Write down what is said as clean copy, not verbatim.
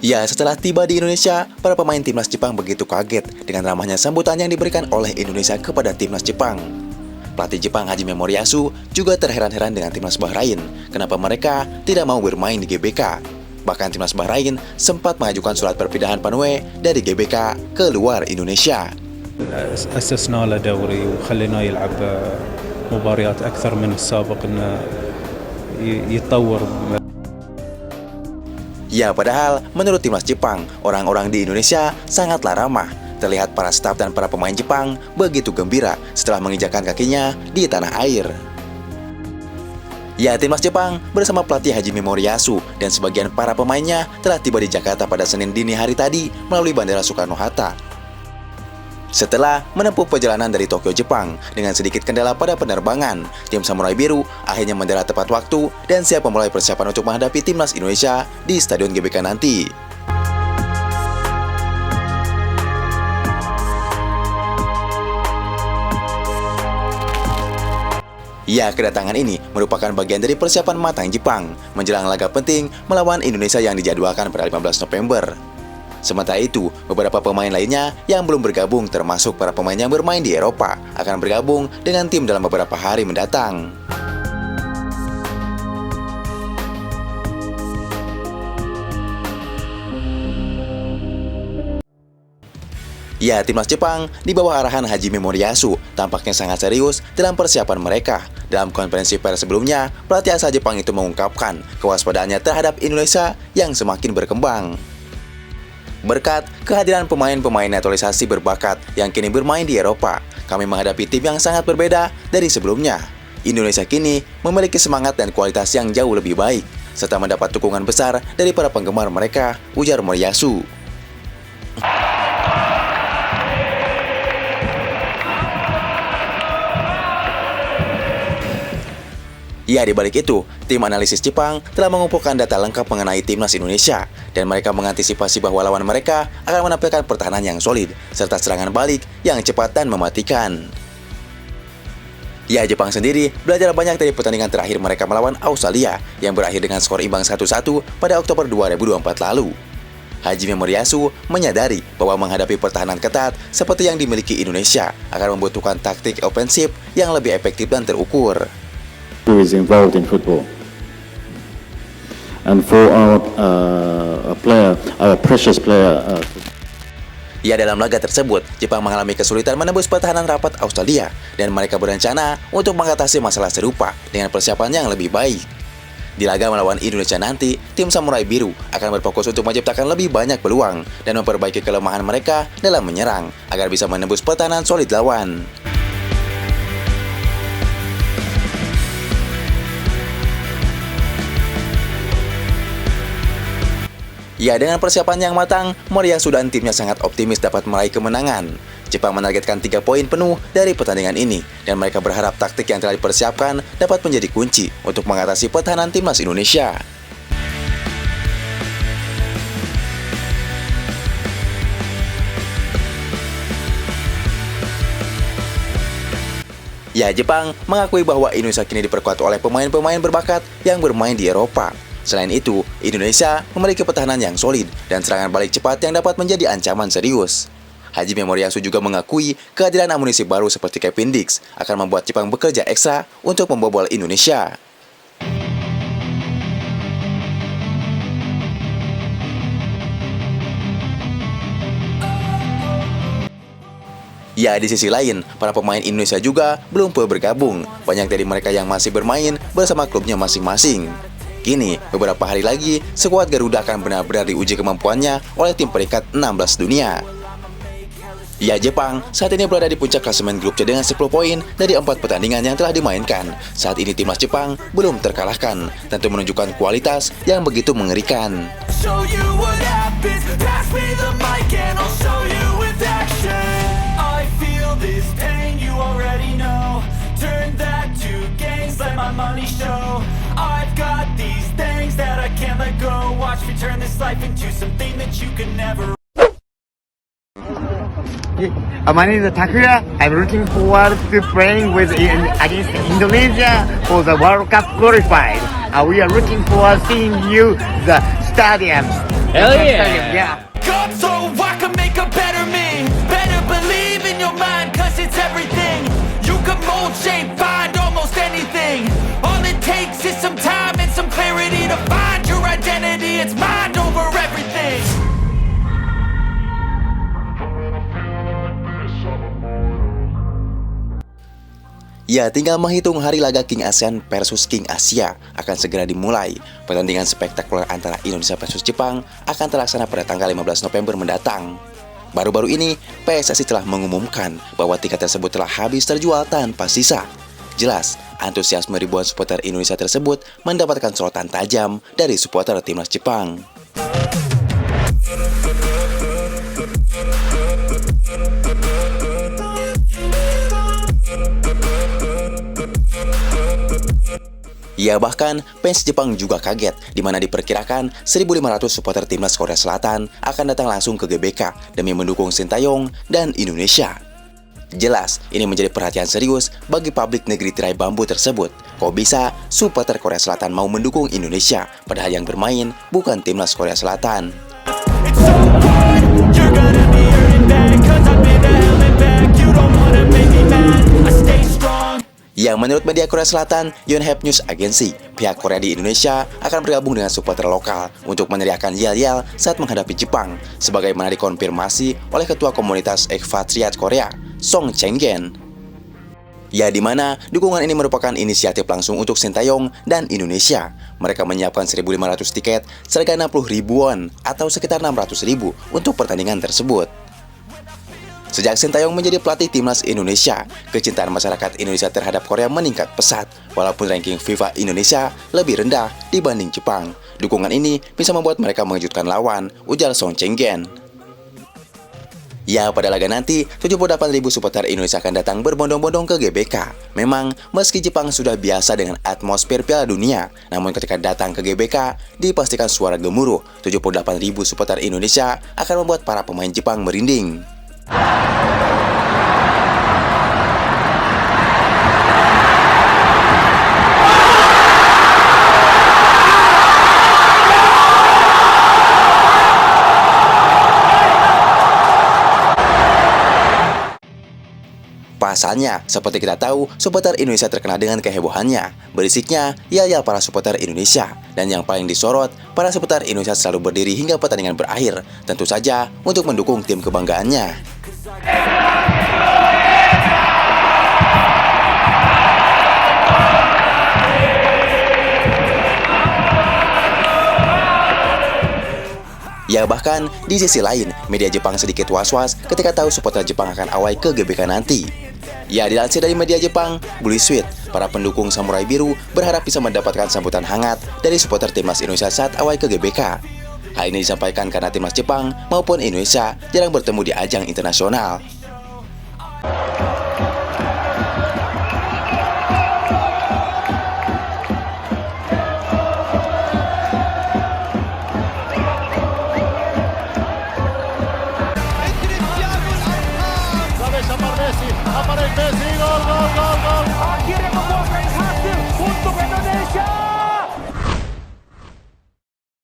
Ya, setelah tiba di Indonesia, para pemain timnas Jepang begitu kaget dengan ramahnya sambutan yang diberikan oleh Indonesia kepada timnas Jepang. Pelatih Jepang Hajime Moriyasu juga terheran-heran dengan timnas Bahrain, kenapa mereka tidak mau bermain di GBK. Bahkan timnas Bahrain sempat mengajukan surat perpindahan Panue dari GBK ke luar Indonesia. أسسنا له دوري وخليناه يلعب مباريات أكثر من السابق إنه يتطور. Ya, padahal menurut timnas Jepang, orang-orang di Indonesia sangatlah ramah. Terlihat para staf dan para pemain Jepang begitu gembira setelah menginjakan kakinya di tanah air. Ya, timnas Jepang bersama pelatih Hajime Moriyasu dan sebagian para pemainnya telah tiba di Jakarta pada Senin dini hari tadi melalui Bandara Soekarno-Hatta. Setelah menempuh perjalanan dari Tokyo, Jepang, dengan sedikit kendala pada penerbangan, tim Samurai Biru akhirnya mendarat tepat waktu dan siap memulai persiapan untuk menghadapi timnas Indonesia di Stadion GBK nanti. Ya, kedatangan ini merupakan bagian dari persiapan matang Jepang menjelang laga penting melawan Indonesia yang dijadwalkan pada 15 November. Sementara itu, beberapa pemain lainnya yang belum bergabung termasuk para pemain yang bermain di Eropa akan bergabung dengan tim dalam beberapa hari mendatang. Ya, timnas Jepang di bawah arahan Hajime Moriyasu tampaknya sangat serius dalam persiapan mereka. Dalam konferensi pers sebelumnya, pelatih asal Jepang itu mengungkapkan kewaspadaannya terhadap Indonesia yang semakin berkembang. Berkat kehadiran pemain-pemain naturalisasi berbakat yang kini bermain di Eropa, kami menghadapi tim yang sangat berbeda dari sebelumnya. Indonesia kini memiliki semangat dan kualitas yang jauh lebih baik, serta mendapat dukungan besar dari para penggemar mereka, ujar Moriyasu. Ya, di balik itu, tim analisis Jepang telah mengumpulkan data lengkap mengenai timnas Indonesia dan mereka mengantisipasi bahwa lawan mereka akan menampilkan pertahanan yang solid serta serangan balik yang cepat dan mematikan. Ya, Jepang sendiri belajar banyak dari pertandingan terakhir mereka melawan Australia yang berakhir dengan skor imbang 1-1 pada Oktober 2024 lalu. Hajime Moriyasu menyadari bahwa menghadapi pertahanan ketat seperti yang dimiliki Indonesia akan membutuhkan taktik ofensif yang lebih efektif dan terukur. Who is involved in football, and for our precious player. Ya, dalam laga tersebut, Jepang mengalami kesulitan menembus pertahanan rapat Australia dan mereka berencana untuk mengatasi masalah serupa dengan persiapan yang lebih baik. Di laga melawan Indonesia nanti, tim Samurai Biru akan berfokus untuk menciptakan lebih banyak peluang dan memperbaiki kelemahan mereka dalam menyerang agar bisa menembus pertahanan solid lawan. Ya, dengan persiapan yang matang, Moriyasu dan timnya sangat optimis dapat meraih kemenangan. Jepang menargetkan 3 poin penuh dari pertandingan ini, dan mereka berharap taktik yang telah dipersiapkan dapat menjadi kunci untuk mengatasi pertahanan timnas Indonesia. Ya, Jepang mengakui bahwa Indonesia kini diperkuat oleh pemain-pemain berbakat yang bermain di Eropa. Selain itu, Indonesia memiliki pertahanan yang solid dan serangan balik cepat yang dapat menjadi ancaman serius. Hajime Moriyasu juga mengakui kehadiran amunisi baru seperti Kevin Dix akan membuat Jepang bekerja ekstra untuk membobol Indonesia. Ya, di sisi lain, para pemain Indonesia juga belum bergabung. Banyak dari mereka yang masih bermain bersama klubnya masing-masing. Kini, beberapa hari lagi, skuad Garuda akan benar-benar diuji kemampuannya oleh tim peringkat 16 dunia. Ya, Jepang saat ini berada di puncak klasemen grup C dengan 10 poin dari 4 pertandingan yang telah dimainkan. Saat ini timnas Jepang belum terkalahkan, tentu menunjukkan kualitas yang begitu mengerikan. Watch me turn this life into something that you could never. My name is Takuya. I'm looking forward to playing against Indonesia for the World Cup qualified. We are looking forward to seeing you the stadiums. Hell Yeah. Up so I can make a better me. Better believe in your mind, cause it's everything. You can mold, shape, find almost anything. All it takes is some time and some clarity to find your identity. It's mind over everything. Ya, tinggal menghitung hari laga King ASEAN versus King Asia akan segera dimulai. Pertandingan spektakuler antara Indonesia versus Jepang akan terlaksana pada tanggal 15 November mendatang. Baru-baru ini, PSSI telah mengumumkan bahwa tiket tersebut telah habis terjual tanpa sisa. Jelas, antusiasme ribuan supporter Indonesia tersebut mendapatkan sorotan tajam dari supporter timnas Jepang. Ya, bahkan fans Jepang juga kaget di mana diperkirakan 1.500 supporter timnas Korea Selatan akan datang langsung ke GBK demi mendukung Sintayong dan Indonesia. Jelas, ini menjadi perhatian serius bagi publik negeri tirai bambu tersebut. Kok bisa supporter Korea Selatan mau mendukung Indonesia padahal yang bermain bukan timnas Korea Selatan? It's so hard, you're gonna be hurting bad, cause I've been to hell and back. You don't wanna make me mad, I stay strong. Yang menurut media Korea Selatan, Yonhap News Agency, pihak Korea di Indonesia akan bergabung dengan supporter lokal untuk meneriakkan yel-yel saat menghadapi Jepang, sebagaimana dikonfirmasi oleh Ketua Komunitas Ekspatriat Korea, Song Cheng-gen. Ya, di mana dukungan ini merupakan inisiatif langsung untuk Sintayong dan Indonesia. Mereka menyiapkan 1.500 tiket seharga 60 ribuan atau sekitar 600 ribu untuk pertandingan tersebut. Sejak Sintayong menjadi pelatih timnas Indonesia, kecintaan masyarakat Indonesia terhadap Korea meningkat pesat, walaupun ranking FIFA Indonesia lebih rendah dibanding Jepang. Dukungan ini bisa membuat mereka mengejutkan lawan, ujar Song Cheng-gen. Ya, pada laga nanti, 78.000 supporter Indonesia akan datang berbondong-bondong ke GBK. Memang, meski Jepang sudah biasa dengan atmosfer Piala Dunia, namun ketika datang ke GBK, dipastikan suara gemuruh. 78.000 supporter Indonesia akan membuat para pemain Jepang merinding. Pasalnya, seperti kita tahu, supporter Indonesia terkenal dengan kehebohannya, berisiknya, yel-yel para supporter Indonesia. Dan yang paling disorot, para supporter Indonesia selalu berdiri hingga pertandingan berakhir, tentu saja untuk mendukung tim kebanggaannya. Ya, bahkan di sisi lain, media Jepang sedikit was-was ketika tahu supporter Jepang akan away ke GBK nanti. Ya, dilansir dari media Jepang, Blue Sweat, para pendukung Samurai Biru berharap bisa mendapatkan sambutan hangat dari supporter timnas Indonesia saat away ke GBK. Hal ini disampaikan karena timnas Jepang maupun Indonesia jarang bertemu di ajang internasional.